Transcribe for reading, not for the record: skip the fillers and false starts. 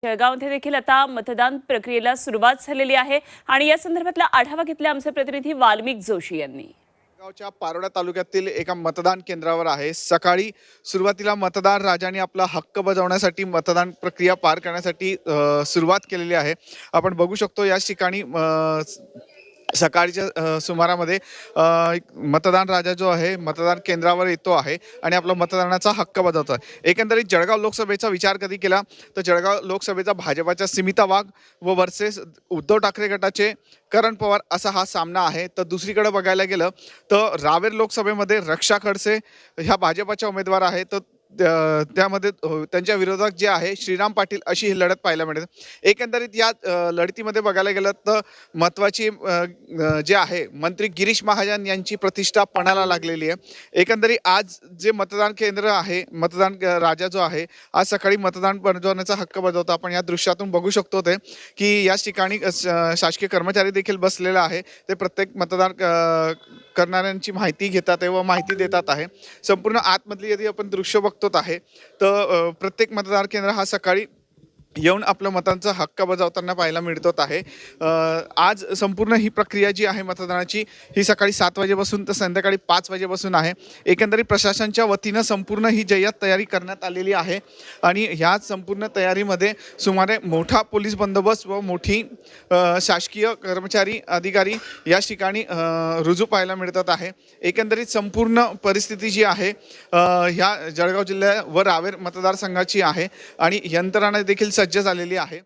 जळगावमध्ये देखील आता मतदान प्रक्रियेला सुरुवात झालेली आहे आणि या संदर्भातला आढावा घेतला आमचे प्रतिनिधी वाल्मिक जोशी यांनी। जळगावच्या पारोळा तालुक्यातील एका मतदान केंद्रावर आहे। सकाळी सुरुवातीला मतदार राजाने आपला हक्क बजावण्यासाठी मतदान प्रक्रिया पार करण्यासाठी सुरुवात केलेली आहे। आपण बघू शकतो या ठिकाणी सकाळच्या सुमारामध्ये मतदान राजा जो आहे मतदान केंद्रावर येतो आहे आणि आपला मतदानाचा हक्क बजावतो आहे। एकंदरीत जळगाव लोकसभेचा विचार कधी केला तर जळगाव लोकसभेचा भाजपाच्या स्मिता वाघ व वर्सेस उद्धव ठाकरे गटाचे करण पवार असा हा सामना आहे। तर दुसरीकडे बघायला गेलं तर रावेर लोकसभेमध्ये रक्षा खडसे ह्या भाजपाच्या उमेदवार आहेत, तर त्यामध्ये त्यांच्या विरोधात जे आहे श्रीराम पाटील अशी ही लढत पाहायला मिळते। एकंदरीत या लढतीमध्ये बघायला गेलं तर महत्त्वाची जे आहे मंत्री गिरीश महाजन यांची प्रतिष्ठा पणाला लागलेली आहे। एकंदरीत आज जे मतदान केंद्र आहे, मतदान राजा जो आहे आज सकाळी मतदान बजावण्याचा हक्क बजावतो। आपण या दृश्यातून बघू शकतो ते की या ठिकाणी शासकीय कर्मचारी देखील बसलेला आहे, ते प्रत्येक मतदान करणाऱ्यांची माहिती घेतात व माहिती देतात आहे। संपूर्ण आतमधली यदि आपण दृश्य बघतो आहे तर प्रत्येक मतदार केंद्र हा सकाळी येऊन आपल्या मतांचा हक्क बजावताना पाहायला मिळतो आहे। आज संपूर्ण ही प्रक्रिया जी आहे मतदानाची ही सकाळी 7 वाजेपासून तर संध्याकाळी 5 वाजेपासून आहे। एकंदरीत प्रशासनाच्या वतीनं संपूर्ण ही जय्यत तयारी करण्यात आलेली आहे आणि ह्या संपूर्ण तयारीमध्ये सुमारे मोठा पोलीस बंदोबस्त व मोठी शासकीय कर्मचारी अधिकारी या ठिकाणी रुजू पाहायला मिळतात आहे। एकंदरीत संपूर्ण परिस्थिती जी आहे ह्या जळगाव जिल्ह्या व रावेर मतदारसंघाची आहे आणि यंत्रणा देखील सज्ज झालेली आहे।